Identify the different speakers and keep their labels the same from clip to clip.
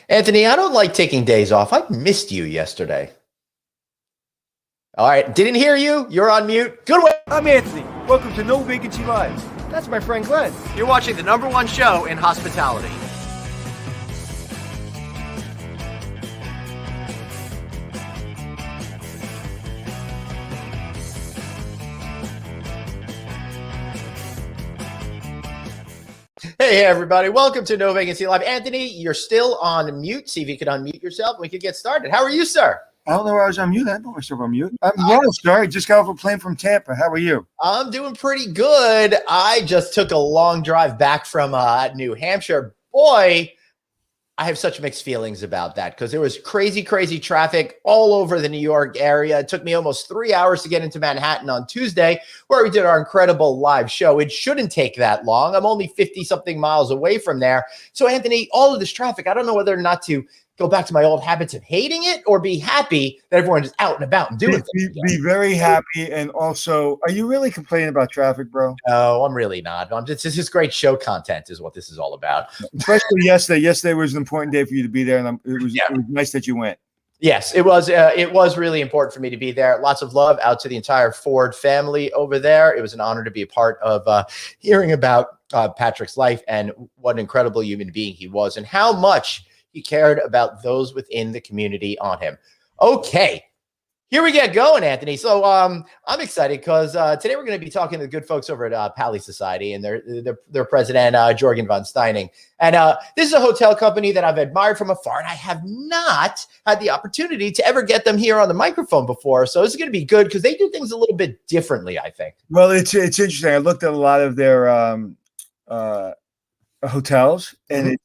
Speaker 1: Anthony, I don't like taking days off. I missed you yesterday. All right, didn't hear you. You're on mute. Good way.
Speaker 2: I'm Anthony. Welcome to No Vacancy Live. That's my friend Glenn.
Speaker 1: You're watching the #1 show in hospitality. Hey, everybody. Welcome to No Vacancy Live. Anthony, you're still on mute. See if you could unmute yourself. We could get started. How are you, sir?
Speaker 2: I don't know where I was on mute. I know myself on mute. I'm well, sir. I just got off a plane from Tampa. How are you?
Speaker 1: I'm doing pretty good. I just took a long drive back from New Hampshire. Boy, I have such mixed feelings about that because there was crazy traffic all over the New York area. It took me almost 3 hours to get into Manhattan on Tuesday, where we did our incredible live show. It shouldn't take that long. I'm only 50-something miles away from there. So, Anthony, all of this traffic, I don't know whether or not to go back to my old habits of hating it or be happy that everyone is out and about and doing things.
Speaker 2: Be very happy. And also, are you really complaining about traffic, bro?
Speaker 1: No, I'm really not. This is great show content is what this is all about.
Speaker 2: Especially yesterday. Yesterday was an important day for you to be there, and it was nice that you went.
Speaker 1: Yes, it was really important for me to be there. Lots of love out to the entire Ford family over there. It was an honor to be a part of hearing about Patrick's life and what an incredible human being he was and how much he cared about those within the community on him. Okay, here we get going, Anthony. So I'm excited because today we're going to be talking to the good folks over at Palisociety and their president, Jorgan Von Steining. And this is a hotel company that I've admired from afar, and I have not had the opportunity to ever get them here on the microphone before. So this is going to be good because they do things a little bit differently, I think.
Speaker 2: Well, it's interesting. I looked at a lot of their hotels, and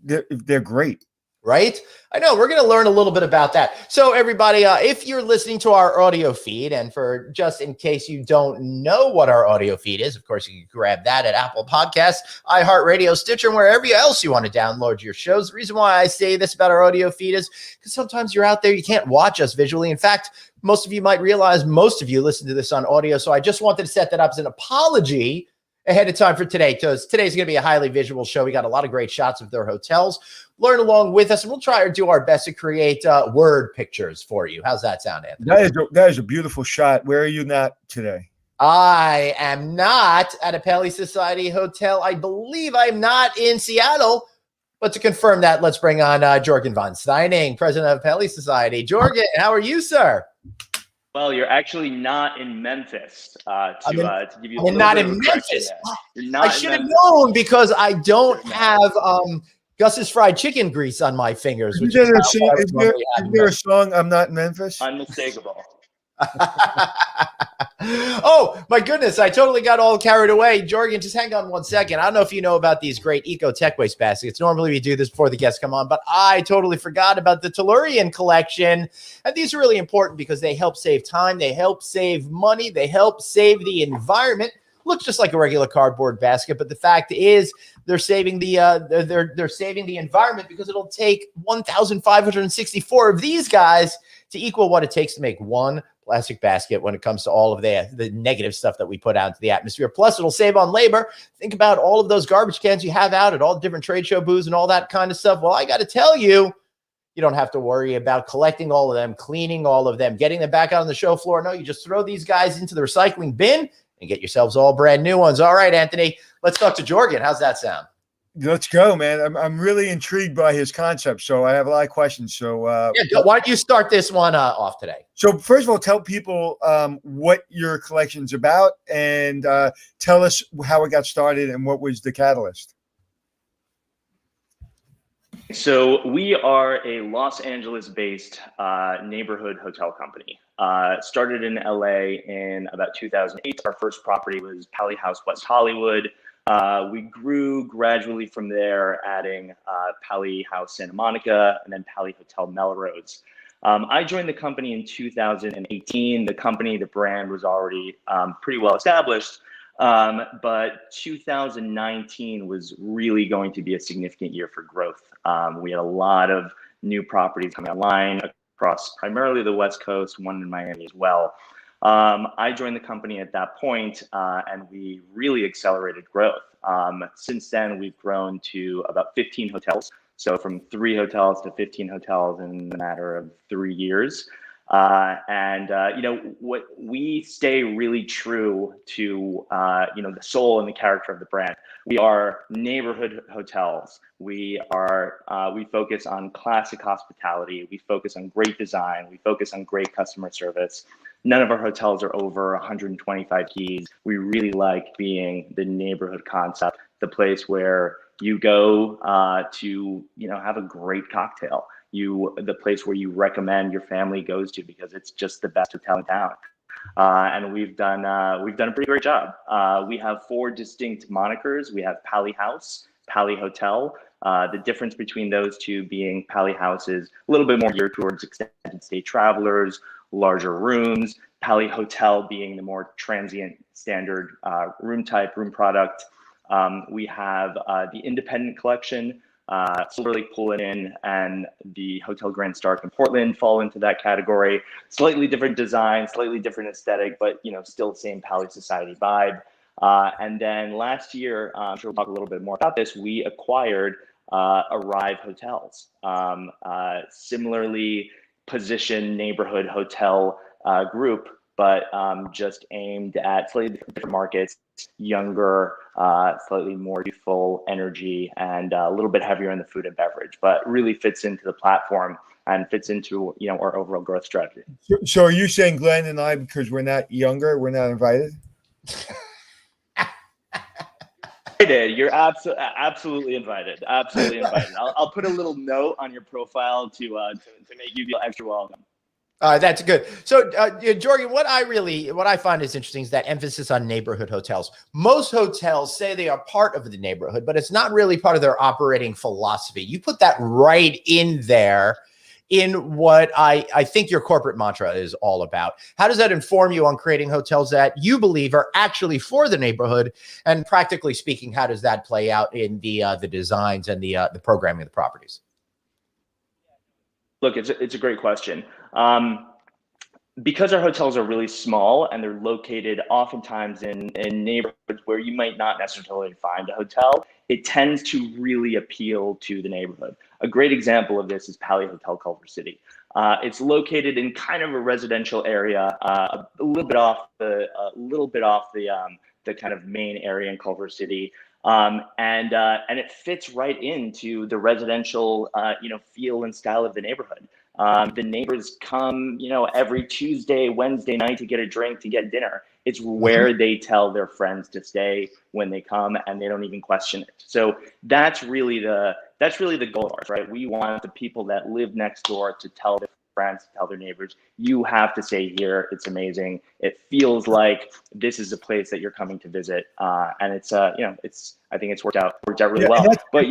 Speaker 2: they're great.
Speaker 1: Right? I know. We're going to learn a little bit about that. So everybody, if you're listening to our audio feed, and for just in case you don't know what our audio feed is, of course, you can grab that at Apple Podcasts, iHeartRadio, Stitcher, and wherever else you want to download your shows. The reason why I say this about our audio feed is because sometimes you're out there, you can't watch us visually. In fact, most of you might realize most of you listen to this on audio. So I just wanted to set that up as an apology ahead of time for today, because today's going to be a highly visual show. We got a lot of great shots of their hotels. Learn along with us, and we'll try to do our best to create word pictures for you. How's that sound, Anthony?
Speaker 2: That is a beautiful shot. Where are you not today?
Speaker 1: I am not at a Palisociety hotel. I believe I'm not in Seattle. But to confirm that, let's bring on Jorgan Von Steining, president of Palisociety. Jorgen, how are you, sir?
Speaker 3: Well, you're actually not in Memphis. To give you a
Speaker 1: I'm not in Memphis.
Speaker 3: You're not
Speaker 1: I should have known because I don't have Gus's fried chicken grease on my fingers.
Speaker 2: Is there a song, I'm not in Memphis?
Speaker 3: Unmistakable.
Speaker 1: Oh, my goodness. I totally got all carried away. Jorgen, just hang on 1 second. I don't know if you know about these great eco tech waste baskets. Normally we do this before the guests come on, but I totally forgot about the Tellurian collection. And these are really important because they help save time. They help save money. They help save the environment. Looks just like a regular cardboard basket, but the fact is they're saving the they're saving the environment because it'll take 1,564 of these guys to equal what it takes to make one plastic basket when it comes to all of the negative stuff that we put out into the atmosphere. Plus, it'll save on labor. Think about all of those garbage cans you have out at all the different trade show booths and all that kind of stuff. Well, I got to tell you, you don't have to worry about collecting all of them, cleaning all of them, getting them back out on the show floor. No, you just throw these guys into the recycling bin and get yourselves all brand new ones. All right, Anthony, let's talk to Jorgen. How's that sound?
Speaker 2: Let's go, man. I'm really intrigued by his concept, so I have a lot of questions. So
Speaker 1: why don't you start this one off today?
Speaker 2: So first of all, tell people what your collection's about, and tell us how it got started and what was the catalyst.
Speaker 3: So we are a Los Angeles-based neighborhood hotel company. Started in LA in about 2008. Our first property was Pali House West Hollywood. We grew gradually from there, adding Pali House Santa Monica and then Pali Hotel Melrose. I joined the company in 2018. The brand was already pretty well established, but 2019 was really going to be a significant year for growth. We had a lot of new properties coming online across primarily the West Coast, one in Miami as well. I joined the company at that point, and we really accelerated growth. Since then, we've grown to about 15 hotels. So from 3 hotels to 15 hotels in a matter of 3 years. What we stay really true to, the soul and the character of the brand. We are neighborhood hotels. We focus on classic hospitality. We focus on great design. We focus on great customer service. None of our hotels are over 125 keys. We really like being the neighborhood concept, the place where you go to, have a great cocktail. The place where you recommend your family goes to because it's just the best hotel in town. And we've done a pretty great job. We have 4 distinct monikers. We have Pali House, Pali Hotel. The difference between those two being Pali House is a little bit more geared towards extended stay travelers, larger rooms. Pali Hotel being the more transient standard room product. We have the Independent Collection, Silver Lake Pool Inn, and the Hotel Grand Stark in Portland fall into that category. Slightly different design, slightly different aesthetic, but still the same Palisociety vibe. And then last year, I'm sure we'll talk a little bit more about this, we acquired Arrive Hotels. Similarly positioned neighborhood hotel group, but just aimed at slightly different markets, younger, slightly more youthful energy, and a little bit heavier in the food and beverage, but really fits into the platform and fits into our overall growth strategy.
Speaker 2: So are you saying Glenn and I, because we're not younger, we're not invited?
Speaker 3: You're absolutely invited. Absolutely invited. I'll put a little note on your profile to make you feel extra welcome.
Speaker 1: That's good. So, Jorgen, what I find is interesting is that emphasis on neighborhood hotels. Most hotels say they are part of the neighborhood, but it's not really part of their operating philosophy. You put that right in there in what I think your corporate mantra is all about. How does that inform you on creating hotels that you believe are actually for the neighborhood? And practically speaking, how does that play out in the designs and the programming of the properties?
Speaker 3: Look, it's a great question. Because our hotels are really small and they're located oftentimes in neighborhoods where you might not necessarily find a hotel, it tends to really appeal to the neighborhood. A great example of this is Pali Hotel Culver City. It's located in kind of a residential area, a little bit off the kind of main area in Culver City. And it fits right into the residential, feel and style of the neighborhood. The neighbors come, every Tuesday, Wednesday night to get a drink, to get dinner. It's where they tell their friends to stay when they come, and they don't even question it. So that's really the goal of ours, right? We want the people that live next door to tell their friends, to tell their neighbors, you have to stay here. It's amazing. It feels like this is a place that you're coming to visit. And it's, I think it's worked out really well. But,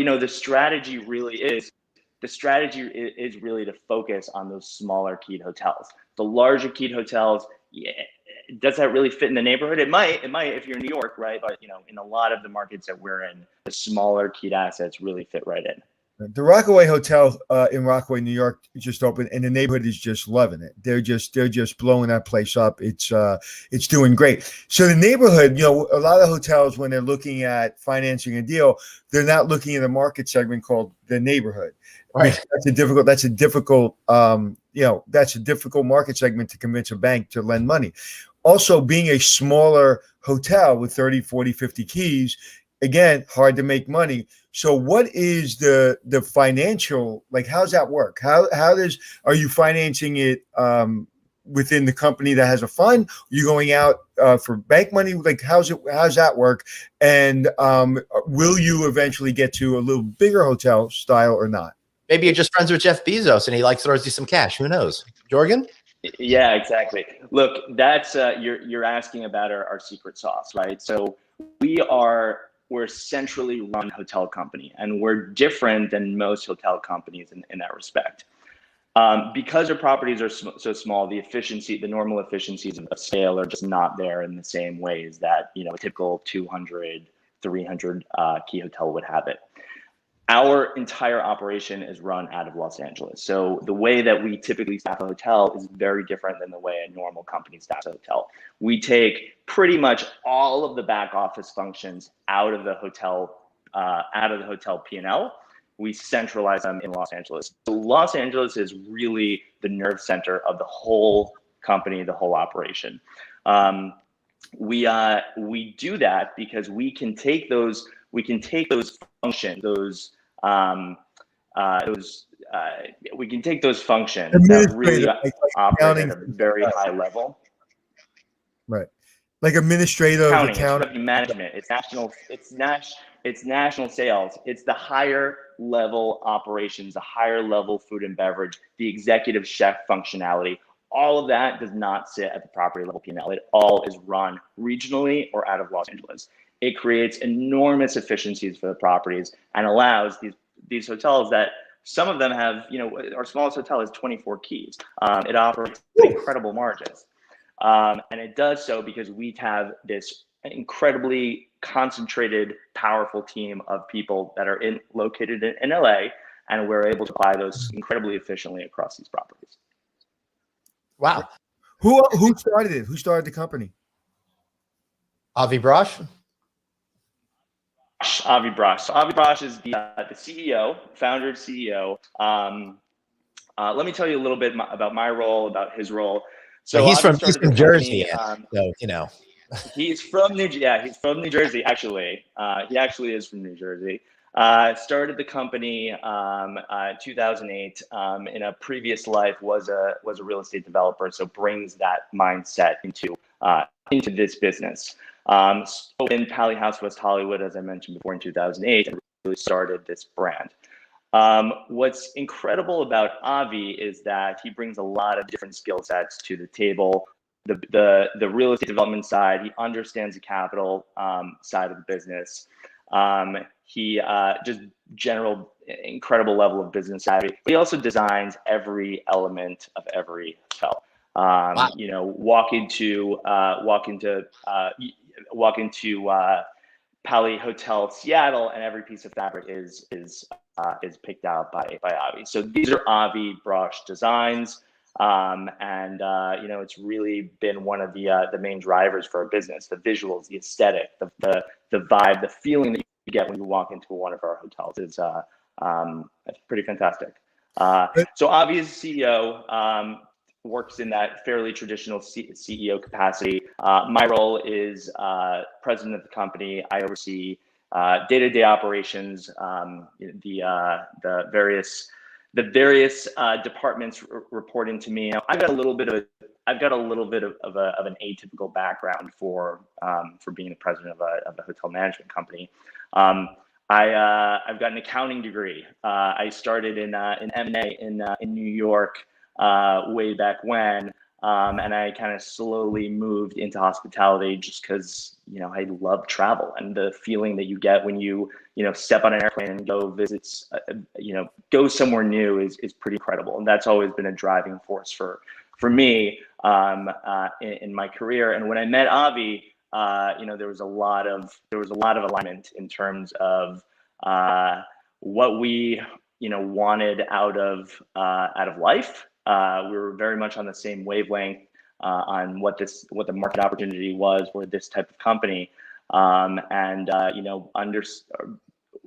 Speaker 3: the strategy is really to focus on those smaller keyed hotels. The larger keyed hotels, does that really fit in the neighborhood? It might if you're in New York, right? But in a lot of the markets that we're in, the smaller keyed assets really fit right in.
Speaker 2: The Rockaway Hotel in Rockaway, New York, just opened, and the neighborhood is just loving it. They're just blowing that place up. It's doing great. So the neighborhood, a lot of hotels, when they're looking at financing a deal, they're not looking at a market segment called the neighborhood. Right. That's a difficult market segment to convince a bank to lend money. Also, being a smaller hotel with 30, 40, 50 keys, again, hard to make money. So what is the financial, how's that work? Are you financing it within the company that has a fund? Are you going out for bank money? How's that work? And will you eventually get to a little bigger hotel style or not?
Speaker 1: Maybe you're just friends with Jeff Bezos and he throws you some cash. Who knows? Jorgen?
Speaker 3: Yeah, exactly. Look, that's you're asking about our secret sauce, right? So we're a centrally run hotel company, and we're different than most hotel companies in that respect. Because our properties are so small, the normal efficiencies of scale are just not there in the same ways that a typical 200, 300 key hotel would have it. Our entire operation is run out of Los Angeles. So the way that we typically staff a hotel is very different than the way a normal company staffs a hotel. We take pretty much all of the back office functions out of the hotel P&L, we centralize them in Los Angeles. So Los Angeles is really the nerve center of the whole company, the whole operation. We do that because we can take those functions, we can take those functions that really operate at a very high level.
Speaker 2: Right. Like administrative, accounting,
Speaker 3: revenue management. It's national sales. It's the higher level operations, the higher level food and beverage, the executive chef functionality. All of that does not sit at the property level P&L. It all is run regionally or out of Los Angeles. It creates enormous efficiencies for the properties and allows these hotels that some of them have, our smallest hotel is 24 keys. It operates incredible margins. And it does so because we have this incredibly concentrated, powerful team of people that are located in LA, and we're able to apply those incredibly efficiently across these properties.
Speaker 1: Wow.
Speaker 2: Who started it? Who started the company?
Speaker 1: Avi Brosh?
Speaker 3: Avi Brosh. So Avi Brosh is the CEO, founder and CEO. Let me tell you a little bit about my role, about his role. So
Speaker 1: he's from New Jersey.
Speaker 3: So he's from New Jersey. Actually, he actually is from New Jersey. Started the company 2008. In a previous life, was a real estate developer. So brings that mindset into this business. In Palisociety, West Hollywood, as I mentioned before, in 2008, and really started this brand. What's incredible about Avi is that he brings a lot of different skill sets to the table. The real estate development side, he understands the capital side of the business. He just general incredible level of business savvy. He also designs every element of every hotel.
Speaker 1: Wow.
Speaker 3: Walk into Pali Hotel Seattle, and every piece of fabric is picked out by Avi. So these are Avi Brosh designs, and it's really been one of the main drivers for our business. The visuals, the aesthetic, the vibe, the feeling that you get when you walk into one of our hotels is pretty fantastic. So Avi is CEO. Works in that fairly traditional CEO capacity. My role is president of the company. I oversee day-to-day operations, the various departments reporting to me. I've got a little bit of an atypical background for being the president of a hotel management company. I've got an accounting degree. I started in M&A in New York. Way back when, and I kind of slowly moved into hospitality just because I love travel, and the feeling that you get when you step on an airplane and go visit, go somewhere new is pretty incredible, and that's always been a driving force for me in my career. And when I met Avi, there was a lot of alignment in terms of what we wanted out of life. We were very much on the same wavelength on what the market opportunity was for this type of company,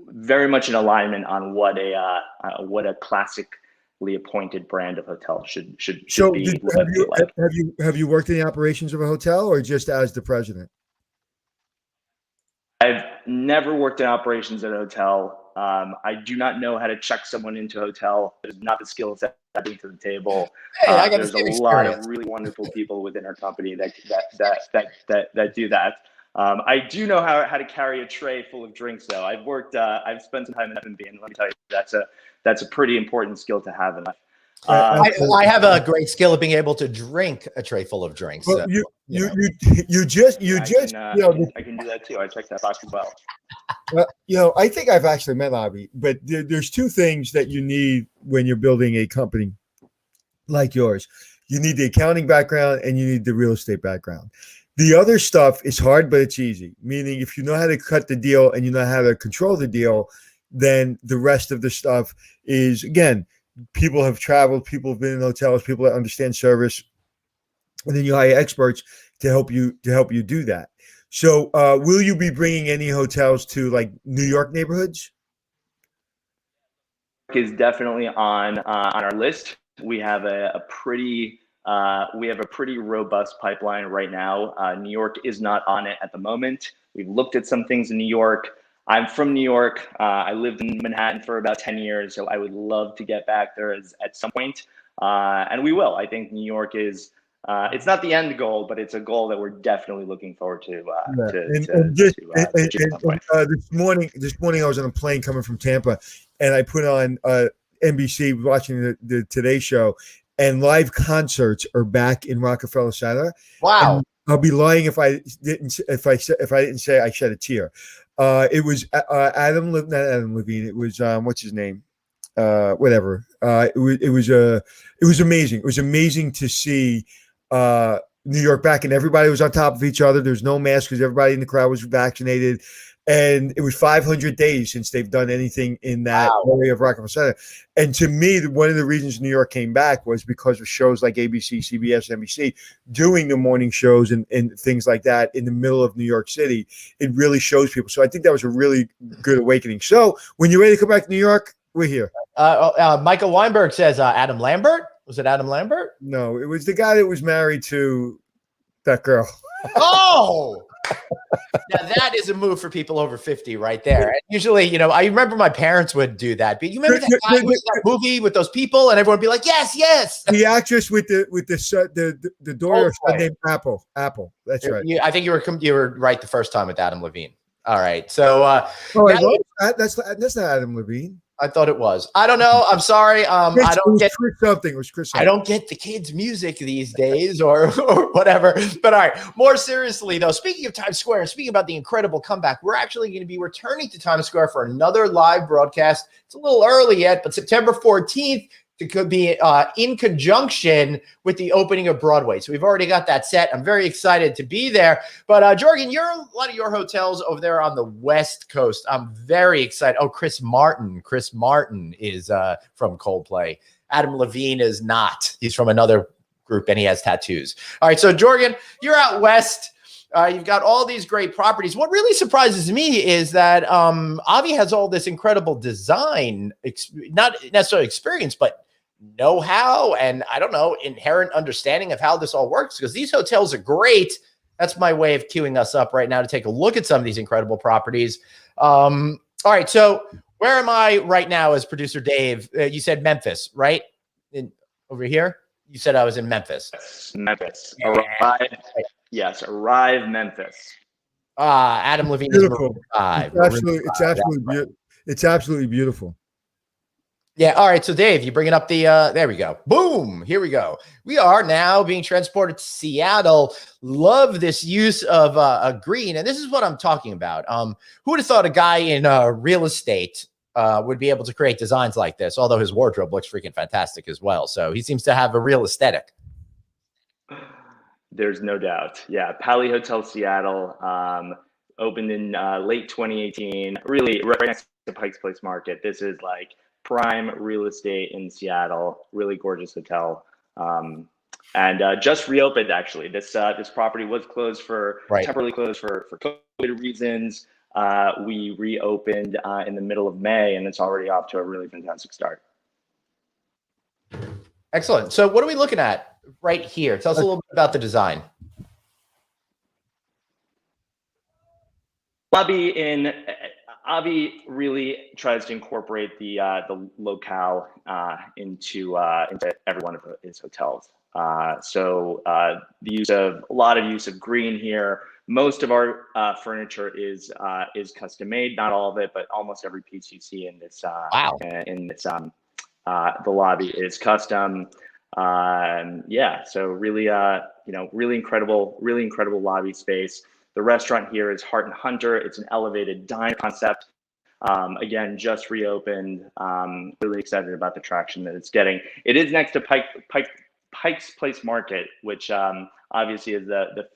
Speaker 3: very much in alignment on what a classically appointed brand of hotel should
Speaker 2: So
Speaker 3: be.
Speaker 2: have you worked in the operations of a hotel, or just as the president?
Speaker 3: I've never worked in operations at a hotel. I do not know how to check someone into a hotel. There's not the skill set I bring to the table.
Speaker 1: Hey,
Speaker 3: there's a lot of really wonderful people within our company that do that. I do know how to carry a tray full of drinks, though. I've spent some time in F&B, and let me tell you, that's a pretty important skill to have in life.
Speaker 1: I have a great skill of being able to drink a tray full of drinks.
Speaker 2: Well, I
Speaker 3: can do that too. I check that box as well.
Speaker 2: I think I've actually met Avi, but there's two things that you need when you're building a company like yours. You need the accounting background and you need the real estate background. The other stuff is hard, but it's easy. Meaning if you know how to cut the deal and you know how to control the deal, then the rest of the stuff is, again, people have traveled, people have been in hotels, people that understand service, and then you hire experts to help you do that. So will you be bringing any hotels to like New York neighborhoods?
Speaker 3: is definitely on our list. We have a pretty robust pipeline right now. New York is not on it at the moment. We've looked at some things in New York. I'm from New York. I lived in Manhattan for about 10 years, so I would love to get back there at some point, and we will. I think New York is. It's not the end goal, but it's a goal that we're definitely looking forward to.
Speaker 2: This morning I was on a plane coming from Tampa, and I put on NBC watching the Today Show, and live concerts are back in Rockefeller Center.
Speaker 1: Wow.
Speaker 2: And I'll be lying if I didn't say I shed a tear. It was not Adam Levine. It was what's his name? Whatever. It was amazing. It was amazing to see New York back, and everybody was on top of each other. There's no mask because everybody in the crowd was vaccinated. And it was 500 days since they've done anything in that area of Rockefeller Center. And to me, one of the reasons New York came back was because of shows like ABC, CBS, NBC doing the morning shows and things like that in the middle of New York City. It really shows people. So I think that was a really good awakening. So when you're ready to come back to New York, we're here.
Speaker 1: Michael Weinberg says Adam Lambert. Was it Adam Lambert?
Speaker 2: No, it was the guy that was married to that girl.
Speaker 1: Oh, now that is a move for people over 50 right there. And usually, I remember my parents would do that. But you remember that guy who was in that movie with those people, and everyone would be like, "Yes, yes."
Speaker 2: The actress with the daughter of son named Apple. That's right.
Speaker 1: I think you were right the first time with Adam Levine. All right, so
Speaker 2: that's not Adam Levine.
Speaker 1: I thought it was. I don't know. I'm sorry. I don't get
Speaker 2: Chris something. It was Chris something.
Speaker 1: I don't get the kids' music these days or whatever. But all right, more seriously though, speaking of Times Square, speaking about the incredible comeback, we're actually going to be returning to Times Square for another live broadcast. It's a little early yet, but September 14th. It could be in conjunction with the opening of Broadway. So we've already got that set. I'm very excited to be there. But Jorgen, a lot of your hotels over there on the West Coast. I'm very excited. Oh, Chris Martin. Chris Martin is from Coldplay. Adam Levine is not. He's from another group and he has tattoos. All right. So Jorgen, you're out West. You've got all these great properties. What really surprises me is that Avi has all this incredible design, not necessarily experience, but know-how and I don't know, inherent understanding of how this all works, because these hotels are great. That's my way of queuing us up right now to take a look at some of these incredible properties. All right. So where am I right now as producer Dave? You said Memphis, right? Over here? You said I was in Memphis.
Speaker 3: Memphis. Arrive. Yes, arrive Memphis.
Speaker 2: Adam Levine beautiful. It's absolutely beautiful.
Speaker 1: Yeah. All right. So Dave, you bringing up the, there we go. Boom. Here we go. We are now being transported to Seattle. Love this use of a green. And this is what I'm talking about. Who would have thought a guy in real estate would be able to create designs like this, although his wardrobe looks freaking fantastic as well. So he seems to have a real aesthetic.
Speaker 3: There's no doubt. Yeah. Pali Hotel Seattle opened in late 2018, really right next to Pike's Place Market. This is like prime real estate in Seattle, really gorgeous hotel. And just reopened actually. This property was closed temporarily closed for COVID reasons. We reopened in the middle of May, and it's already off to a really fantastic start.
Speaker 1: Excellent. So what are we looking at right here? Tell us a little bit about the design.
Speaker 3: Avi really tries to incorporate the locale into every one of his hotels. So a lot of use of green here. Most of our furniture is custom made. Not all of it, but almost every piece you see in this the lobby is custom. Yeah, so really really incredible lobby space. The restaurant here is Heart and Hunter. It's an elevated dine concept. Again, just reopened. Really excited about the traction that it's getting. It is next to Pike's Place Market, which obviously is the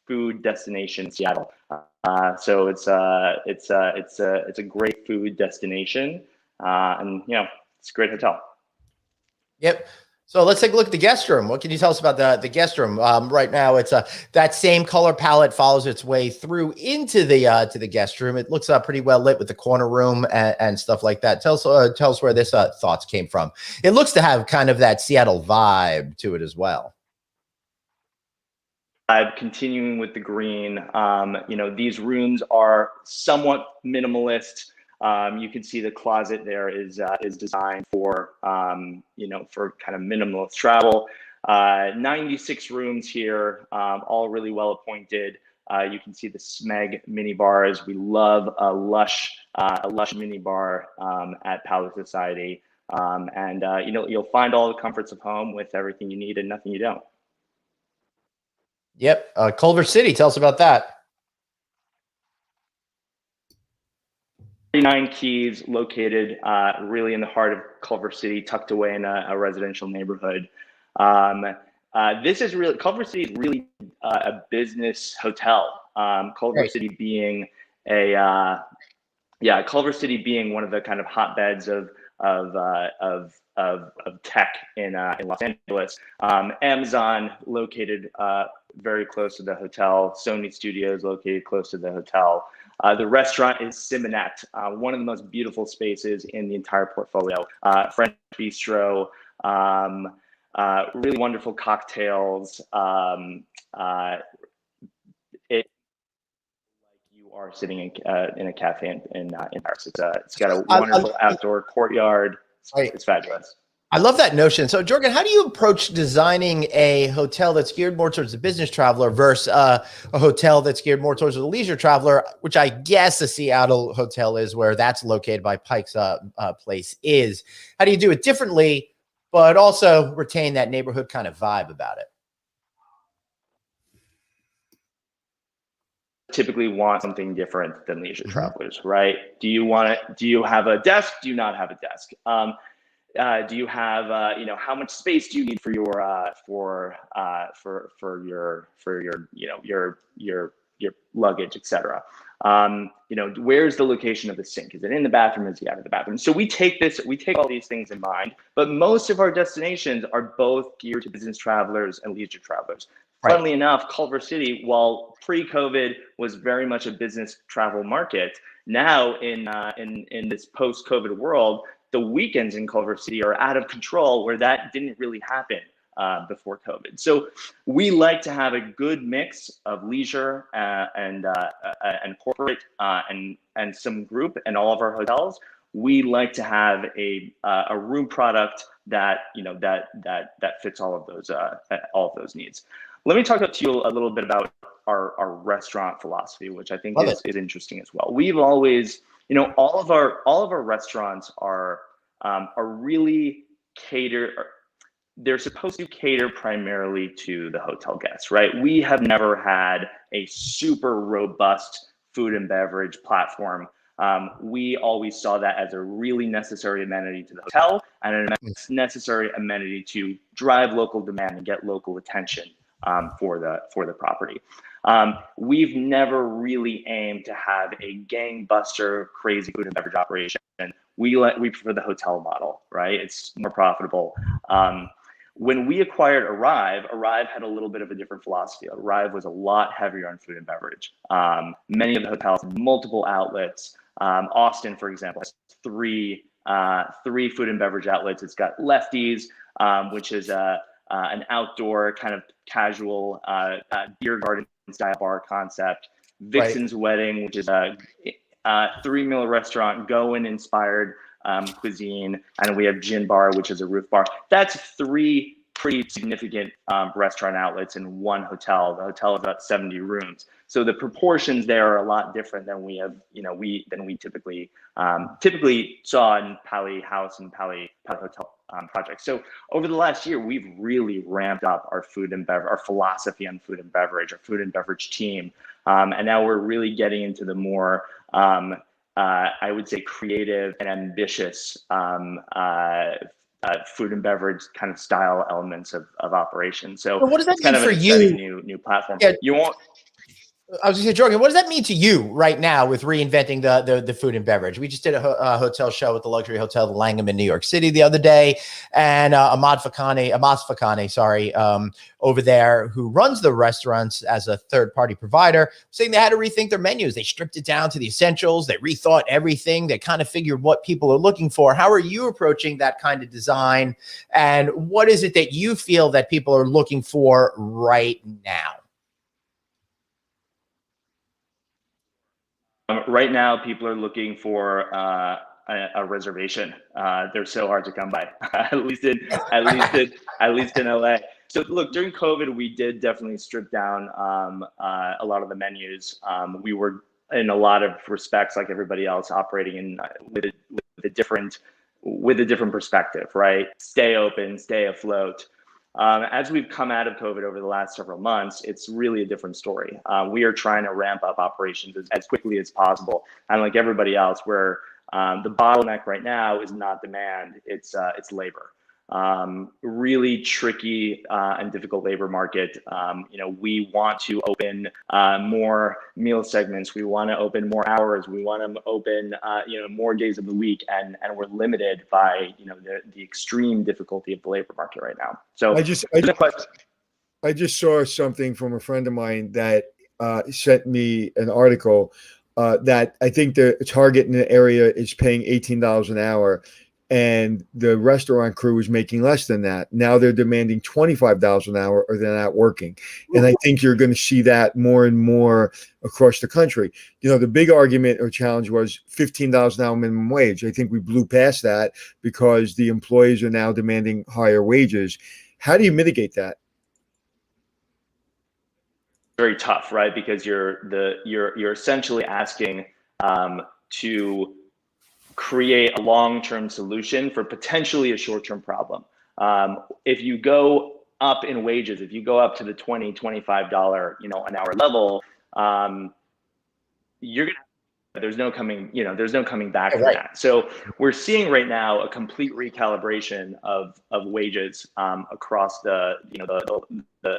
Speaker 3: food destination in Seattle. So it's a great food destination, and it's a great hotel.
Speaker 1: Yep. So let's take a look at the guest room. What can you tell us about the guest room? Right now, it's that same color palette follows its way through into the to the guest room. It looks pretty well lit with the corner room and stuff like that. Tell us where this thoughts came from. It looks to have kind of that Seattle vibe to it as well.
Speaker 3: Continuing with the green, these rooms are somewhat minimalist. You can see the closet there is designed for, for kind of minimalist travel. 96 rooms here, all really well appointed. You can see the Smeg mini bars. We love a lush mini bar at Palisociety. You'll find all the comforts of home with everything you need and nothing you don't.
Speaker 1: Yep. Culver City, tell us about that.
Speaker 3: 39 keys located really in the heart of Culver City, tucked away in a residential neighborhood. This is really, Culver City is really a business hotel. Culver City being Culver City being one of the kind of hotbeds of tech in Los Angeles. Amazon located very close to the hotel. Sony Studios located close to the hotel. The restaurant is Simonette, one of the most beautiful spaces in the entire portfolio. French bistro, really wonderful cocktails. You are sitting in a cafe in Paris. It's got a wonderful outdoor courtyard. It's fabulous.
Speaker 1: I love that notion. So, Jorgen, how do you approach designing a hotel that's geared more towards the business traveler versus a hotel that's geared more towards the leisure traveler, which I guess the Seattle hotel is, where that's located by Pike's Place is? How do you do it differently, but also retain that neighborhood kind of vibe about it?
Speaker 3: Typically want something different than leisure travelers, right? Do you have a desk? Do you not have a desk? Do you have how much space do you need for your your luggage, etc. Where's the location of the sink? Is it in the bathroom? Is it out of the bathroom? So we take all these things in mind, but most of our destinations are both geared to business travelers and leisure travelers. Right. Funnily enough, Culver City, while pre-COVID was very much a business travel market, now in this post-COVID world, the weekends in Culver City are out of control, where that didn't really happen before COVID. So we like to have a good mix of leisure and corporate and some group in all of our hotels. We like to have a room product that that fits all of those needs. Let me talk to you a little bit about our restaurant philosophy, which I think is interesting as well. We've always, all of our restaurants are really they're supposed to cater primarily to the hotel guests, right? We have never had a super robust food and beverage platform. We always saw that as a really necessary amenity to the hotel and a necessary amenity to drive local demand and get local attention for the property. We've never really aimed to have a gangbuster, crazy food and beverage operation. We prefer the hotel model, right? It's more profitable. When we acquired Arrive had a little bit of a different philosophy. Arrive was a lot heavier on food and beverage. Many of the hotels have multiple outlets. Austin, for example, has three food and beverage outlets. It's got Lefty's, which is an outdoor kind of casual beer garden style bar concept. Vixen's Wedding, which is a 3-meal restaurant, Goan inspired cuisine, and we have Gin Bar, which is a roof bar. That's 3 pretty significant restaurant outlets in one hotel. The hotel is about 70 rooms, so the proportions there are a lot different than we typically saw in Pali House and Pali Hotel projects. So over the last year, we've really ramped up our food and beverage, our philosophy on food and beverage, our food and beverage team, and now we're really getting into the more I would say creative and ambitious food and beverage kind of style elements of operation. So
Speaker 1: what does that
Speaker 3: it's kind
Speaker 1: mean
Speaker 3: of
Speaker 1: for
Speaker 3: an
Speaker 1: you?
Speaker 3: exciting new platform.
Speaker 1: Yeah.
Speaker 3: You won't.
Speaker 1: I was going to say, Jorgen, what does that mean to you right now with reinventing the food and beverage? We just did a hotel show at the luxury hotel, the Langham in New York City the other day, and Amos Fakani, sorry, over there, who runs the restaurants as a third-party provider, saying they had to rethink their menus. They stripped it down to the essentials. They rethought everything. They kind of figured what people are looking for. How are you approaching that kind of design? And what is it that you feel that people are looking for right now?
Speaker 3: Right now, people are looking for a reservation. They're so hard to come by, at least in LA. So look, during COVID, we did definitely strip down a lot of the menus. We were, in a lot of respects, like everybody else, operating in with a different perspective, right? Stay open, stay afloat. As we've come out of COVID over the last several months, it's really a different story. We are trying to ramp up operations as quickly as possible. And like everybody else, where the bottleneck right now is not demand, it's labor. Really tricky and difficult labor market. We want to open more meal segments. We want to open more hours. We want to open more days of the week, and we're limited by the extreme difficulty of the labor market right now. So
Speaker 2: I just saw something from a friend of mine that sent me an article that I think the Target in the area is paying $18 an hour. And the restaurant crew is making less than that. Now they're demanding $25 an hour, or they're not working. And I think you're going to see that more and more across the country. The big argument or challenge was $15 an hour minimum wage. I think we blew past that because the employees are now demanding higher wages. How do you mitigate that?
Speaker 3: Very tough, right? Because you're essentially asking to create a long-term solution for potentially a short-term problem. If you go up in wages, if you go up to the $20, $25, an hour level, there's no coming back from that. So we're seeing right now a complete recalibration of wages across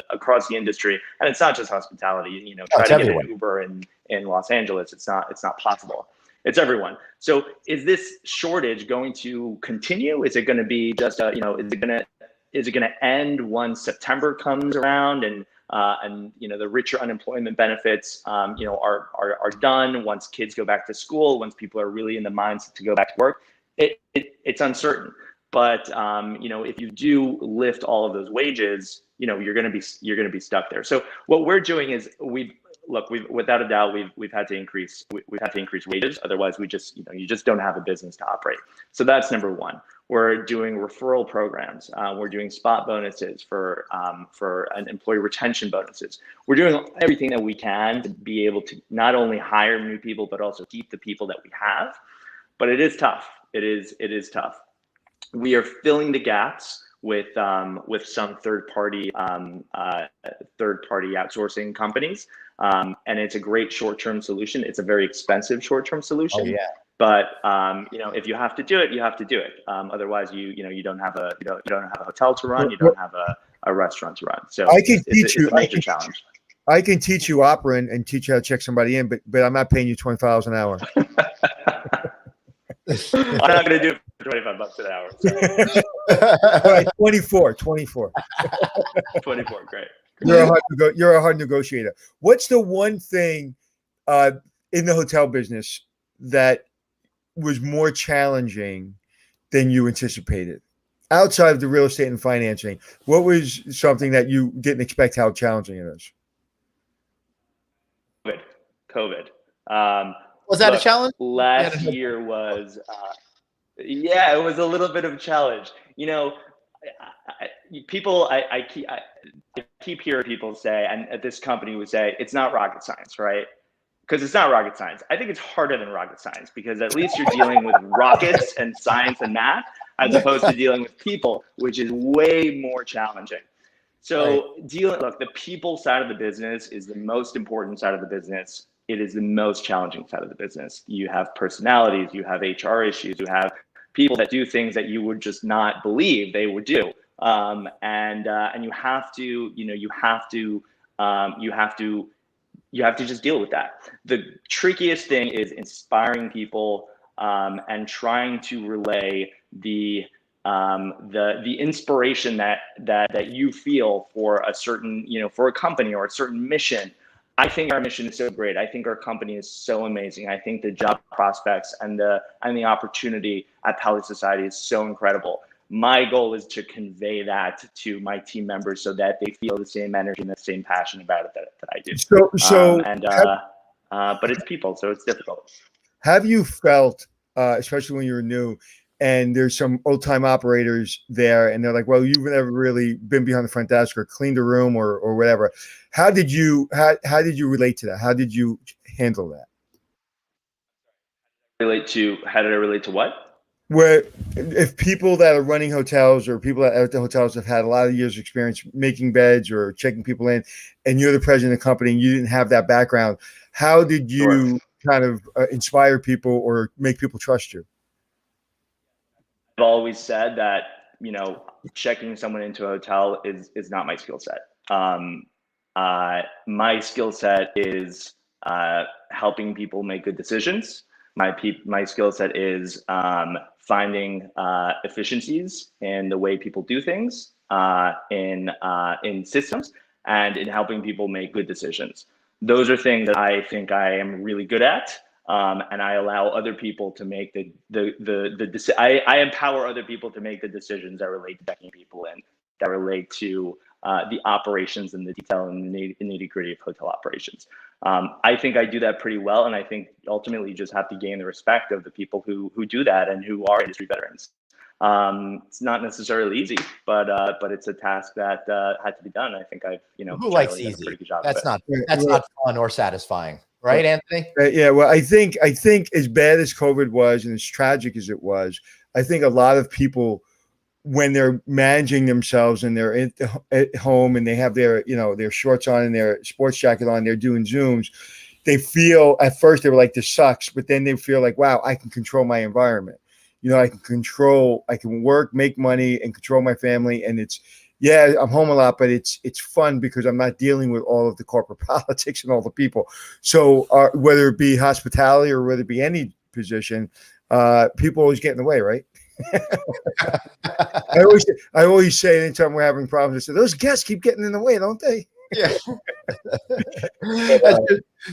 Speaker 3: across the industry, and it's not just hospitality. Try to get an Uber in Los Angeles. It's not possible. It's everyone. So is this shortage going to continue? Is it going to be just is it going to end once September comes around and the richer unemployment benefits are done, once kids go back to school, once people are really in the mindset to go back to work? It's uncertain. But if you do lift all of those wages, you're going to be stuck there. So what we're doing is we've without a doubt we've had to increase wages. Otherwise, you just don't have a business to operate. So that's number one. We're doing referral programs. We're doing spot bonuses for employee retention bonuses. We're doing everything that we can to be able to not only hire new people but also keep the people that we have. But it is tough. It is tough. We are filling the gaps with some third-party outsourcing companies, and it's a great short-term solution. It's a very expensive short-term solution. Oh, yeah. But if you have to do it, you have to do it. Otherwise, you don't have a hotel to run. You don't have a restaurant to run. So it's a major challenge.
Speaker 2: I can teach you opera and teach you how to check somebody in, but I'm not paying you $25 an hour.
Speaker 3: I'm not going to do it for $25 an hour.
Speaker 2: So. Right, 24.
Speaker 3: 24, great.
Speaker 2: You're a hard negotiator. What's the one thing in the hotel business that was more challenging than you anticipated? Outside of the real estate and financing, what was something that you didn't expect how challenging it is?
Speaker 3: COVID.
Speaker 1: Was that a challenge?
Speaker 3: Last year was, it was a little bit of a challenge. I keep hearing people say, and at this company would say, it's not rocket science, right? Because it's not rocket science. I think it's harder than rocket science because at least you're dealing with rockets and science and math as opposed to dealing with people, which is way more challenging. So the people side of the business is the most important side of the business. It is the most challenging side of the business. You have personalities, you have HR issues, you have people that do things that you would just not believe they would do. And you have to you have to just deal with that. The trickiest thing is inspiring people and trying to relay the inspiration that you feel for a certain, for a company or a certain mission. I think our mission is so great. I think our company is so amazing. I think the job prospects and the opportunity at Palisociety is so incredible. My goal is to convey that to my team members so that they feel the same energy and the same passion about it that I do. But it's people, so it's difficult.
Speaker 2: Have you felt, especially when you're new, and there's some old time operators there, and they're like, "Well, you've never really been behind the front desk or cleaned a room or whatever." How did you relate to that? How did you handle that?
Speaker 3: How did I relate to what?
Speaker 2: Where if people that are running hotels or people that are at the hotels have had a lot of years of experience making beds or checking people in, and you're the president of the company and you didn't have that background, how did you kind of inspire people or make people trust you?
Speaker 3: I've always said that, checking someone into a hotel is not my skill set. My skill set is helping people make good decisions. My skill set is finding efficiencies in the way people do things, in systems, and in helping people make good decisions. Those are things that I think I am really good at. And I allow other people to make I empower other people to make the decisions that relate to checking people in, that relate to the operations and the detail and the nitty-gritty of hotel operations. I think I do that pretty well, and I think ultimately you just have to gain the respect of the people who do that and who are industry veterans. It's not necessarily easy, but it's a task that had to be done. I think I've
Speaker 1: who likes easy? Done a pretty good job. That's not fun or satisfying. Right, Anthony?
Speaker 2: Yeah, well, I think as bad as COVID was and as tragic as it was, I think a lot of people, when they're managing themselves and they're at home and they have their shorts on and their sports jacket on, they're doing Zooms, they feel at first they were like, this sucks, but then they feel like, wow, I can control my environment. I can work, make money, and control my family, and I'm home a lot, but it's fun because I'm not dealing with all of the corporate politics and all the people. So whether it be hospitality or whether it be any position, people always get in the way, right? I always say anytime we're having problems, I say, those guests keep getting in the way, don't they?
Speaker 1: Yeah.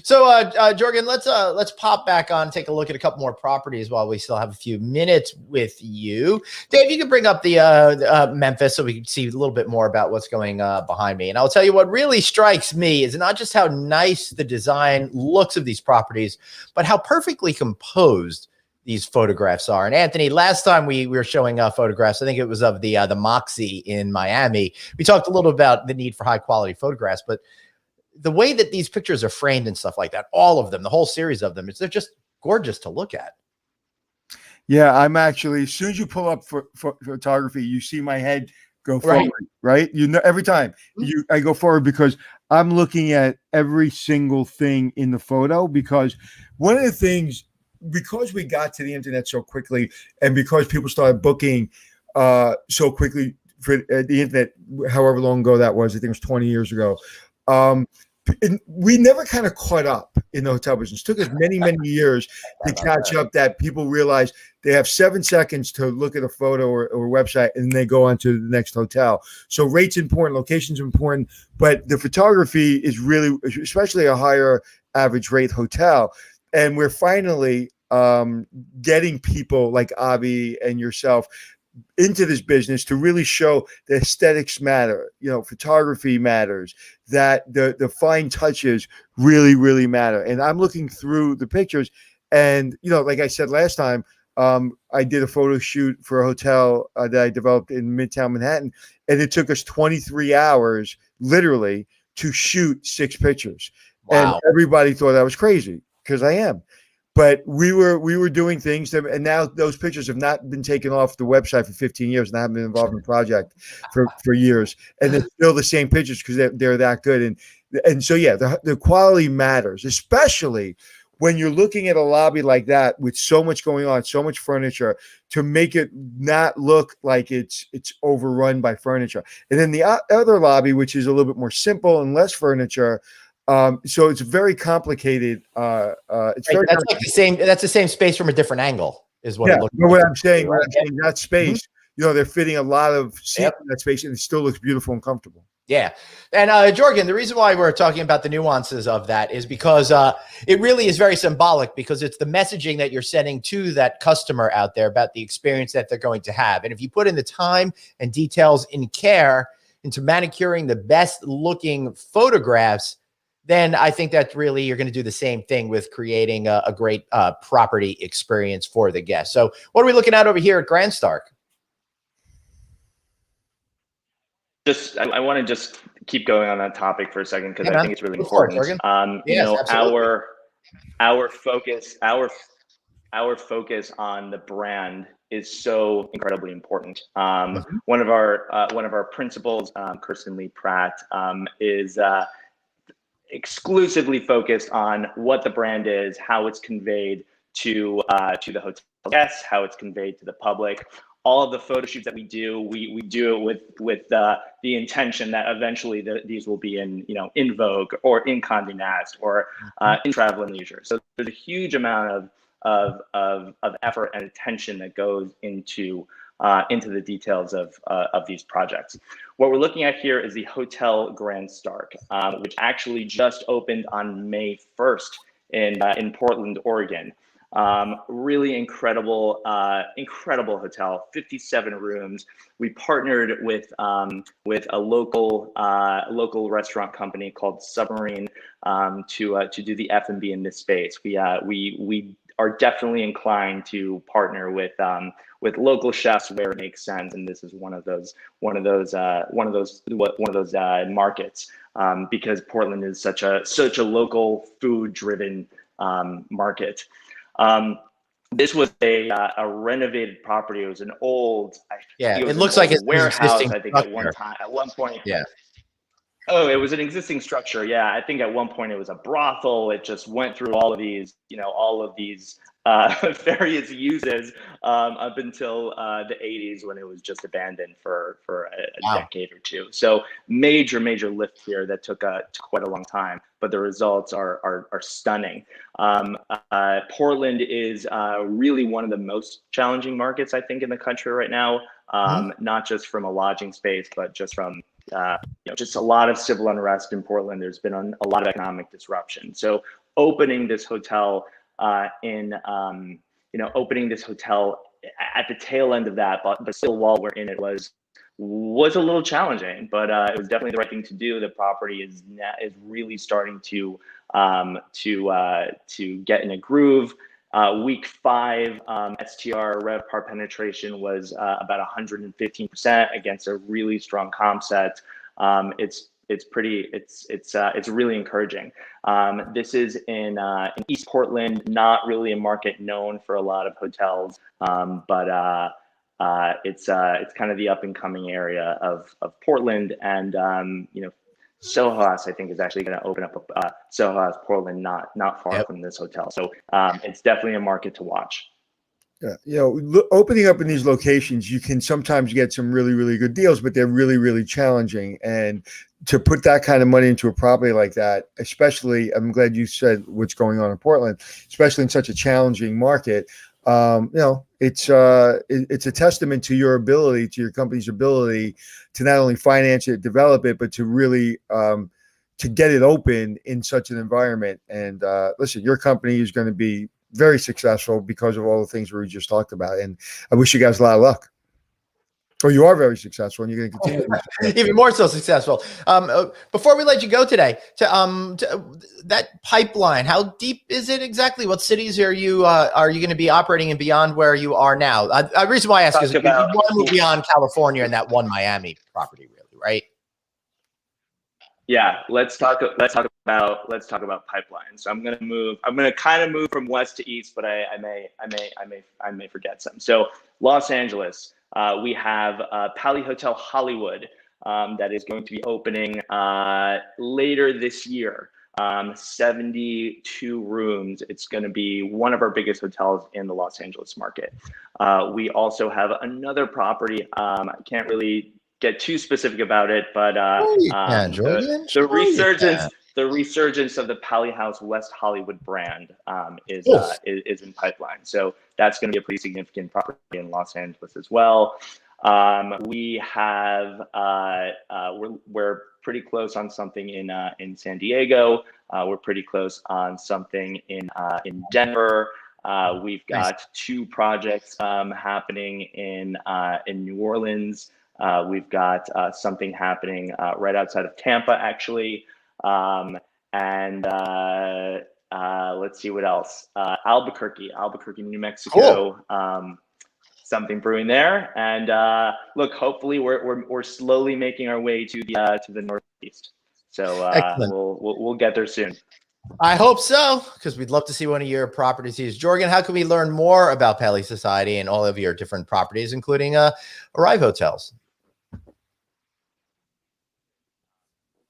Speaker 1: So, Jorgen, let's pop back on, take a look at a couple more properties while we still have a few minutes with you. Dave, you can bring up the Memphis so we can see a little bit more about what's going behind me. And I'll tell you what really strikes me is not just how nice the design looks of these properties, but how perfectly composed these photographs are. And Anthony, last time we were showing photographs, I think it was of the Moxie in Miami. We talked a little about the need for high quality photographs, but the way that these pictures are framed and stuff like that, all of them, the whole series of them, they're just gorgeous to look at.
Speaker 2: Yeah, I'm actually, as soon as you pull up for photography, you see my head go forward, right? Every time I go forward because I'm looking at every single thing in the photo, because one of the things, because we got to the internet so quickly and because people started booking so quickly for the internet, however long ago that was, I think it was 20 years ago, we never kind of caught up in the hotel business. It took us many, many years to catch up, that people realize they have 7 seconds to look at a photo or website and they go on to the next hotel. So rate's important, location's important, but the photography is really, especially a higher average rate hotel. And we're finally getting people like Avi and yourself into this business to really show the aesthetics matter, photography matters, that the fine touches really, really matter. And I'm looking through the pictures and, like I said last time, I did a photo shoot for a hotel that I developed in Midtown Manhattan, and it took us 23 hours literally to shoot 6 pictures. Wow. And everybody thought I was crazy, because I am. But we were doing things, and now those pictures have not been taken off the website for 15 years, and I haven't been involved in the project for years. And they're still the same pictures because they're that good. And so, yeah, the quality matters, especially when you're looking at a lobby like that with so much going on, so much furniture, to make it not look like it's overrun by furniture. And then the other lobby, which is a little bit more simple and less furniture, So it's very complicated. It's
Speaker 1: Right,
Speaker 2: very
Speaker 1: that's like the same. That's the same space from a different angle, is what it
Speaker 2: yeah.
Speaker 1: looks
Speaker 2: But
Speaker 1: like.
Speaker 2: what I'm saying,
Speaker 1: Right?
Speaker 2: that space, they're fitting a lot of seat
Speaker 1: Yep.
Speaker 2: in that space, and it still looks beautiful and comfortable.
Speaker 1: Yeah. And Jorgen, the reason why we're talking about the nuances of that is because it really is very symbolic, because it's the messaging that you're sending to that customer out there about the experience that they're going to have. And if you put in the time and details and care into manicuring the best looking photographs, then I think that really you're going to do the same thing with creating a great property experience for the guest. So what are we looking at over here at Grand Stark?
Speaker 3: I want to just keep going on that topic for a second, because
Speaker 1: Yeah,
Speaker 3: I
Speaker 1: man.
Speaker 3: think it's really
Speaker 1: Go for it,
Speaker 3: important.
Speaker 1: Jorgen.
Speaker 3: You
Speaker 1: Yes,
Speaker 3: know,
Speaker 1: absolutely.
Speaker 3: our focus on the brand is so incredibly important.
Speaker 1: Mhm.
Speaker 3: One of our principals, Kirsten Lee Pratt, is exclusively focused on what the brand is, how it's conveyed to the hotel guests, how it's conveyed to the public. All of the photo shoots that we do, we do it with the intention that eventually these will be in Vogue or in Condé Nast or in Travel and Leisure. So there's a huge amount of effort and attention that goes into the details of these projects. What we're looking at here is the Hotel Grand Stark, which actually just opened on May 1st in Portland, Oregon. Really incredible hotel, 57 rooms. We partnered with a local restaurant company called Submarine to do the F&B in this space. We are definitely inclined to partner with local chefs where it makes sense, and this is one of those markets, because Portland is such a local food driven market. This was a renovated property. It was an old,
Speaker 1: Yeah,
Speaker 3: it was
Speaker 1: it
Speaker 3: an
Speaker 1: looks like
Speaker 3: old
Speaker 1: it's an
Speaker 3: warehouse.
Speaker 1: existing
Speaker 3: I think
Speaker 1: structure.
Speaker 3: at one point.
Speaker 1: Yeah.
Speaker 3: Oh, it was an existing structure. Yeah, I think at one point it was a brothel. It just went through all of these various uses up until the 80s, when it was just abandoned for a
Speaker 1: Wow.
Speaker 3: decade or two. So major lift here that took quite a long time, but the results are stunning. Portland is really one of the most challenging markets, I think, in the country right now. Not just from a lodging space, but just from just a lot of civil unrest in Portland. There's been a lot of economic disruption. So opening this hotel opening this hotel at the tail end of that, but still while we're in it was a little challenging, but it was definitely the right thing to do. The property is really starting to get in a groove. Week 5 STR RevPAR penetration was about 115% against a really strong comp set. It's really encouraging. This is in East Portland, not really a market known for a lot of hotels, but it's kind of the up and coming area of Portland, and Soho House, I think, is actually going to open up a Soho House Portland, not far from this hotel. So it's definitely a market to watch.
Speaker 2: Yeah, opening up in these locations, you can sometimes get some really, really good deals, but they're really, really challenging. And to put that kind of money into a property like that, especially, I'm glad you said what's going on in Portland, especially in such a challenging market. It's a testament to your ability, to your company's ability to not only finance it, develop it, but to really to get it open in such an environment. And listen, your company is going to be very successful because of all the things we just talked about. And I wish you guys a lot of luck. Or you are very successful, and you're going to continue.
Speaker 1: Even more so successful. Before we let you go today, to that pipeline, how deep is it exactly? What cities are you going to be operating in beyond where you are now? The reason why I ask is you want to move beyond California and that one Miami property, really, right?
Speaker 3: Yeah, let's talk about pipelines. So I'm gonna kind of move from west to east, but I may forget some. So Los Angeles, we have Pali Hotel Hollywood that is going to be opening later this year. 72 rooms. It's going to be one of our biggest hotels in the Los Angeles market. We also have another property. I can't really get too specific about it, but the the resurgence of the Palihouse West Hollywood brand is in pipeline. So that's going to be a pretty significant property in Los Angeles as well. We have we're pretty close on something in San Diego. We're pretty close on something in Denver. We've got 2 projects happening in New Orleans. We've got something happening right outside of Tampa, actually. Let's see what else. Albuquerque, New Mexico. Cool. Something brewing there, and look, hopefully we're slowly making our way to the Northeast. So we'll get there soon.
Speaker 1: I hope so, because we'd love to see one of your properties. Jorgen, how can we learn more about Palisociety and all of your different properties, including Arrive Hotels?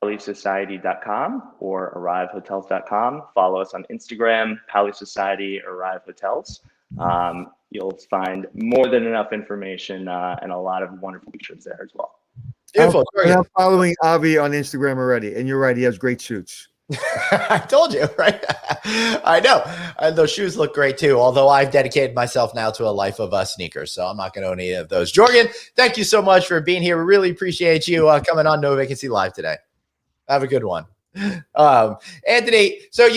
Speaker 3: Palisociety.com or ArriveHotels.com. Follow us on Instagram, Palisociety Arrive Hotels. You'll find more than enough information and a lot of wonderful features there as well.
Speaker 1: Beautiful.
Speaker 2: I'm following Avi on Instagram already, and you're right, he has great suits.
Speaker 1: I told you, right? I know. And those shoes look great too, although I've dedicated myself now to a life of sneakers, so I'm not going to own any of those. Jorgen, thank you so much for being here. We really appreciate you coming on No Vacancy Live today. Have a good one. Anthony, so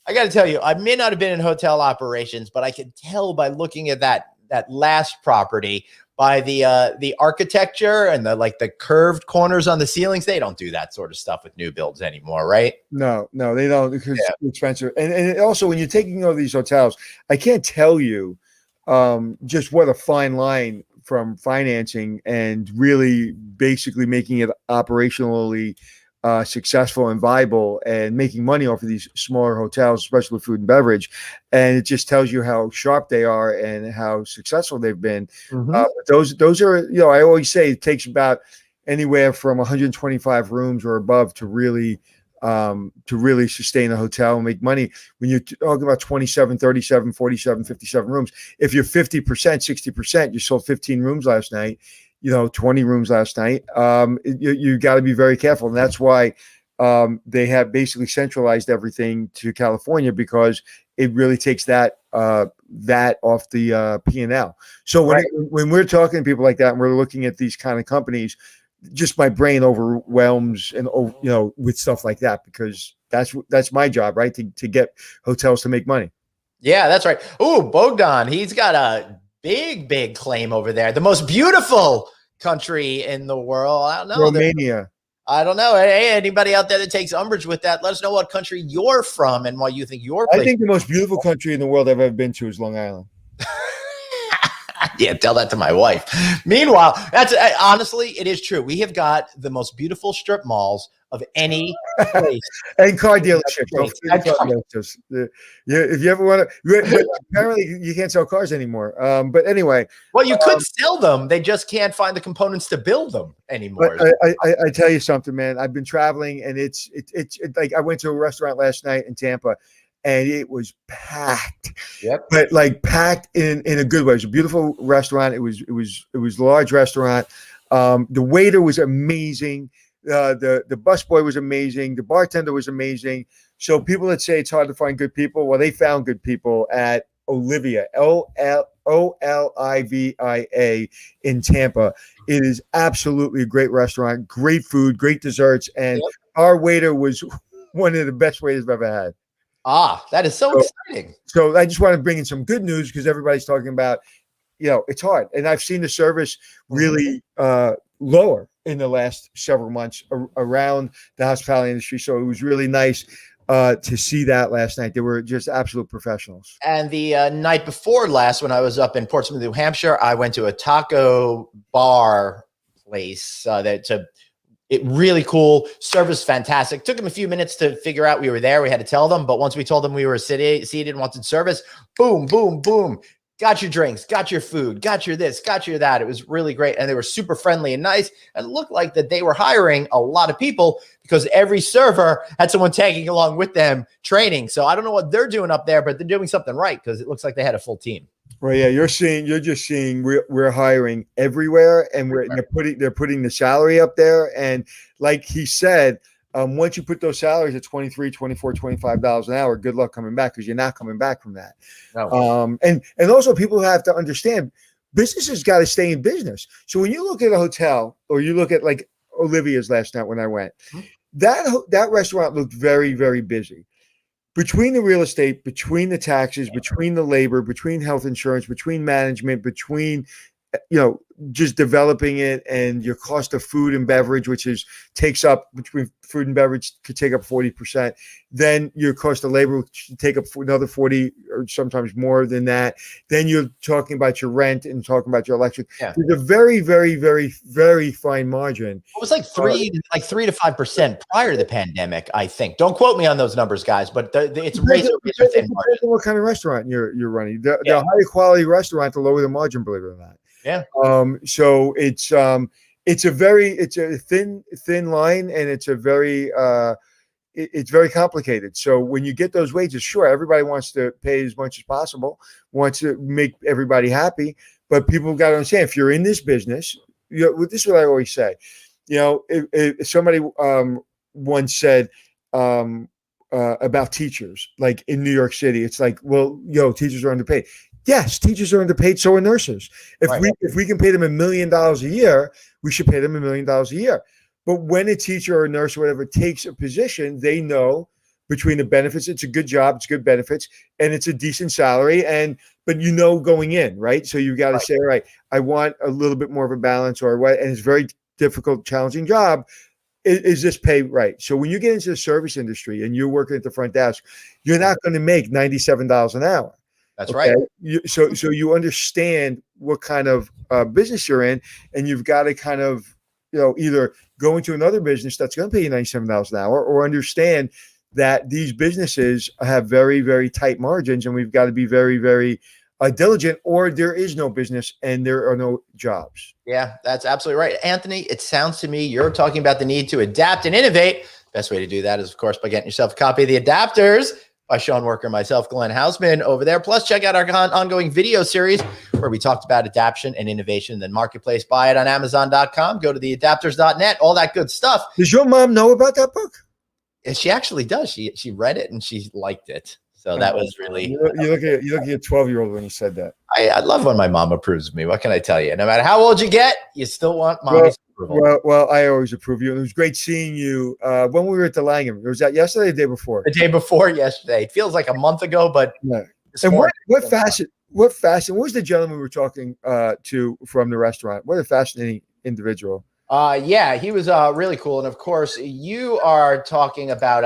Speaker 1: I got to tell you, I may not have been in hotel operations, but I could tell by looking at that last property by the architecture and the curved corners on the ceilings. They don't do that sort of stuff with new builds anymore, right?
Speaker 2: No, they don't, because it's expensive. And also, when you're taking over these hotels, I can't tell you just what a fine line from financing and really basically making it operationally successful and viable and making money off of these smaller hotels, especially food and beverage. And it just tells you how sharp they are and how successful they've been. But those are, I always say it takes about anywhere from 125 rooms or above to really sustain a hotel and make money. When you're talking about 27, 37, 47, 57 rooms, if you're 50%, 60%, you sold 15 rooms last night, 20 rooms last night. You got to be very careful. And that's why they have basically centralized everything to California, because it really takes that off the P&L. So when we're talking to people like that and we're looking at these kind of companies, just my brain overwhelms and with stuff like that, because that's my job, right? To get hotels to make money. Yeah,
Speaker 1: that's right. Oh, Bogdan, he's got a big claim over there. The most beautiful country in the world. I don't know.
Speaker 2: Romania.
Speaker 1: I don't know. Hey, anybody out there that takes umbrage with that, let us know what country you're from and why you think your place.
Speaker 2: I think the most beautiful country in the world I've ever been to is Long Island.
Speaker 1: Yeah, tell that to my wife. Meanwhile, that's honestly, it is true. We have got the most beautiful strip malls of any place.
Speaker 2: And car dealerships. If you ever want to, apparently you can't sell cars anymore. But anyway.
Speaker 1: Well, you could sell them. They just can't find the components to build them anymore.
Speaker 2: I tell you something, man. I've been traveling, and it's like I went to a restaurant last night in Tampa, and it was packed.
Speaker 1: Yep.
Speaker 2: But like packed in a good way. It was a beautiful restaurant. It was a large restaurant. The waiter was amazing. The busboy was amazing. The bartender was amazing. So people that say it's hard to find good people, well, they found good people at Olivia, Olivia in Tampa. It is absolutely a great restaurant, great food, great desserts, and our waiter was one of the best waiters I've ever had.
Speaker 1: That is so exciting.
Speaker 2: So I just want to bring in some good news, because everybody's talking about, it's hard. And I've seen the service really lower in the last several months around the hospitality industry. So it was really nice to see that last night. They were just absolute professionals.
Speaker 1: And the night before last, when I was up in Portsmouth, New Hampshire, I went to a taco bar place it really cool. Service fantastic. Took them a few minutes to figure out we were there. We had to tell them, but once we told them we were seated and wanted service, boom, boom, boom. Got your drinks, got your food, got your this, got your that. It was really great. And they were super friendly and nice. And it looked like that they were hiring a lot of people, because every server had someone tagging along with them training. So I don't know what they're doing up there, but they're doing something right, because it looks like they had a full team.
Speaker 2: Well, yeah, you're just seeing we're hiring everywhere, and they're putting the salary up there. And like he said, Once you put those salaries at $23, $24, $25 an hour, good luck coming back, because you're not coming back from that.
Speaker 1: No.
Speaker 2: And also people have to understand businesses got to stay in business. So when you look at a hotel, or you look at like Olivia's last night when I went, that restaurant looked very, very busy. Between the real estate, between the taxes, between the labor, between health insurance, between management, between just developing it, and your cost of food and beverage, which takes up, between food and beverage could take up 40%. Then your cost of labor should take up another 40, or sometimes more than that. Then you're talking about your rent and talking about your electric. Yeah. There's a very, very, very, very fine margin.
Speaker 1: It was like 3 to 5% prior to the pandemic, I think. Don't quote me on those numbers, guys, but it's razor thin margin.
Speaker 2: What kind of restaurant you're running? The higher quality restaurant, the lower the margin, believe it or not.
Speaker 1: Yeah.
Speaker 2: So it's a thin line, and it's very complicated. So when you get those wages, sure, everybody wants to pay as much as possible, wants to make everybody happy, but people got to understand, if you're in this business, this is what I always say. If somebody once said about teachers, like in New York City, it's like, well, teachers are underpaid. Yes, teachers are underpaid, so are nurses. If we can pay them $1 million a year, we should pay them $1 million a year. But when a teacher or a nurse or whatever takes a position, they know between the benefits, it's a good job, it's good benefits, and it's a decent salary. But going in, right? So you got to say, all right, I want a little bit more of a balance, or what? And it's a very difficult, challenging job. Is this pay right? So when you get into the service industry and you're working at the front desk, you're not going to make $97 an hour.
Speaker 1: That's right.
Speaker 2: So you understand what kind of business you're in, and you've got to kind of, either go into another business that's going to pay you $97 an hour, or understand that these businesses have very, very tight margins, and we've got to be very, very diligent, or there is no business and there are no jobs.
Speaker 1: Yeah, that's absolutely right. Anthony, it sounds to me you're talking about the need to adapt and innovate. Best way to do that is, of course, by getting yourself a copy of The Adapters by Sean Worker, myself, Glenn Hausman over there. Plus, check out our ongoing video series where we talked about adaptation and innovation in the marketplace. Buy it on Amazon.com. Go to theadapters.net, all that good stuff.
Speaker 2: Does your mom know about that book?
Speaker 1: And she actually does. She read it and she liked it. So that was really.
Speaker 2: You look at your 12-year-old when you said that.
Speaker 1: I love when my mom approves of me. What can I tell you? No matter how old you get, you still want mommy's approval.
Speaker 2: Well, I always approve you. And it was great seeing you when we were at the Langham. Was that yesterday or the day before?
Speaker 1: The day before yesterday. It feels like a month ago, but.
Speaker 2: Yeah. And what was the gentleman we were talking to from the restaurant? What a fascinating individual.
Speaker 1: Yeah, he was really cool. And of course, you are talking about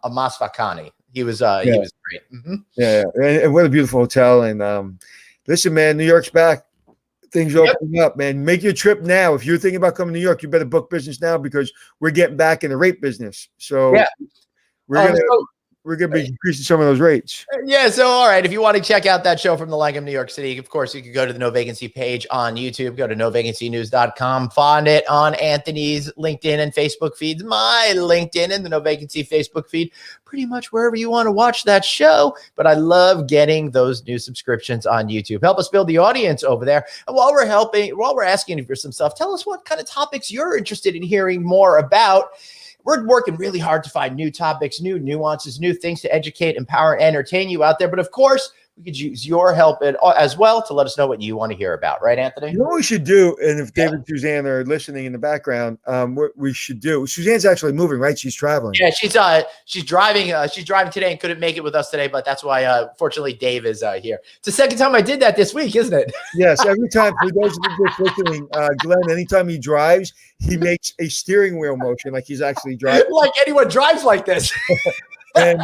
Speaker 1: a Masfakani. He was great. Mm-hmm.
Speaker 2: Yeah. And what a beautiful hotel. And listen, man, New York's back. Things are opening up, man. Make your trip now. If you're thinking about coming to New York, you better book business now, because we're getting back in the rate business. So we're going to be increasing some of those rates.
Speaker 1: Yeah. So, all right. If you want to check out that show from the Langham, New York City, of course, you could go to the No Vacancy page on YouTube. Go to novacancynews.com. Find it on Anthony's LinkedIn and Facebook feeds, my LinkedIn and the No Vacancy Facebook feed, pretty much wherever you want to watch that show. But I love getting those new subscriptions on YouTube. Help us build the audience over there. And while we're asking you for some stuff, tell us what kind of topics you're interested in hearing more about. We're working really hard to find new topics, new nuances, new things to educate, empower, and entertain you out there. But of course, we could use your help as well to let us know what you want to hear about. Right, Anthony?
Speaker 2: You know what we should do? And if David and Suzanne are listening in the background, what we should do, Suzanne's actually moving, right? She's traveling.
Speaker 1: Yeah, she's driving. She's driving today and couldn't make it with us today, but that's why, fortunately, Dave is here. It's the second time I did that this week, isn't it?
Speaker 2: Yes, every time. For those of you just listening, Glenn, anytime he drives, he makes a steering wheel motion like he's actually driving.
Speaker 1: Like anyone drives like this.
Speaker 2: And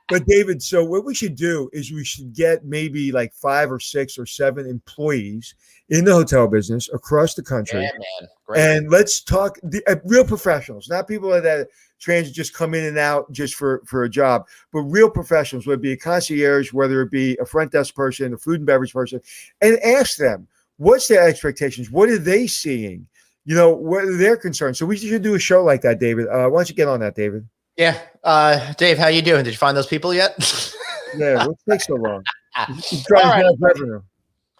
Speaker 2: but David, so what we should do is we should get maybe like 5 or 6 or 7 employees in the hotel business across the country.
Speaker 1: Yeah, man. Great.
Speaker 2: And let's talk real professionals, not people that transit just come in and out just for a job, but real professionals, whether it be a concierge, whether it be a front desk person, a food and beverage person, and ask them, what's their expectations? What are they seeing? What are their concerns? So we should do a show like that, David. Why don't you get on that, David?
Speaker 1: Yeah. Dave, how you doing? Did you find those people yet?
Speaker 2: Yeah, what takes so long?
Speaker 1: Revenue.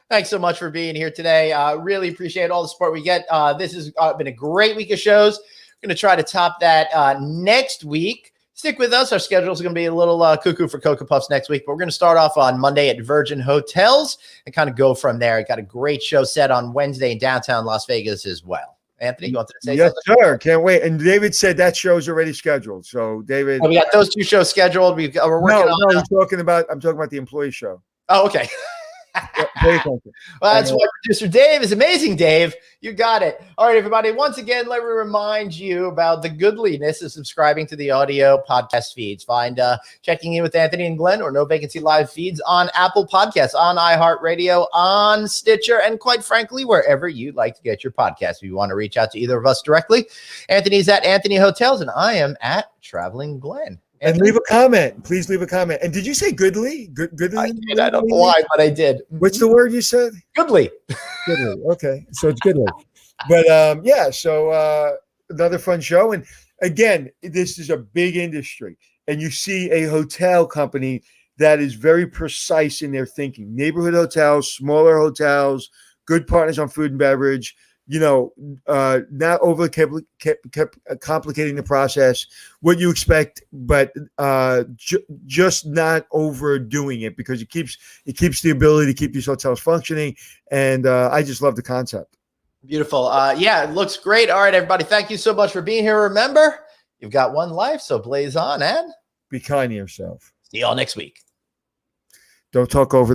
Speaker 1: Thanks so much for being here today. Really appreciate all the support we get. This has been a great week of shows. We're going to try to top that next week. Stick with us. Our schedule is going to be a little cuckoo for Cocoa Puffs next week, but we're going to start off on Monday at Virgin Hotels and kind of go from there. I got a great show set on Wednesday in downtown Las Vegas as well. Anthony, you want to say
Speaker 2: yes,
Speaker 1: something?
Speaker 2: Yes, sir. Can't wait. And David said that show's already scheduled. So, David.
Speaker 1: We got those two shows scheduled. We're working on.
Speaker 2: No, I'm talking about the employee show.
Speaker 1: Oh, okay. Well, that's why producer Dave is amazing, Dave. You got it. All right, everybody. Once again, let me remind you about the goodliness of subscribing to the audio podcast feeds. Find Checking In with Anthony and Glenn or No Vacancy Live feeds on Apple Podcasts, on iHeartRadio, on Stitcher, and quite frankly, wherever you'd like to get your podcast. If you want to reach out to either of us directly, Anthony's at Anthony Hotels, and I am at Traveling Glenn.
Speaker 2: And leave a comment. Please leave a comment. And did you say goodly? Goodly?
Speaker 1: I don't know why, but I did.
Speaker 2: What's the word you said?
Speaker 1: Goodly.
Speaker 2: Goodly. Okay. So it's goodly. But so another fun show. And again, this is a big industry. And you see a hotel company that is very precise in their thinking. Neighborhood hotels, smaller hotels, good partners on food and beverage. Not over complicating the process, what you expect, but just not overdoing it, because it keeps the ability to keep these hotels functioning. And I just love the concept.
Speaker 1: Beautiful. It looks great. All right, everybody. Thank you so much for being here. Remember, you've got one life, so blaze on and
Speaker 2: Be kind to yourself.
Speaker 1: see y'all next week.
Speaker 2: Don't talk over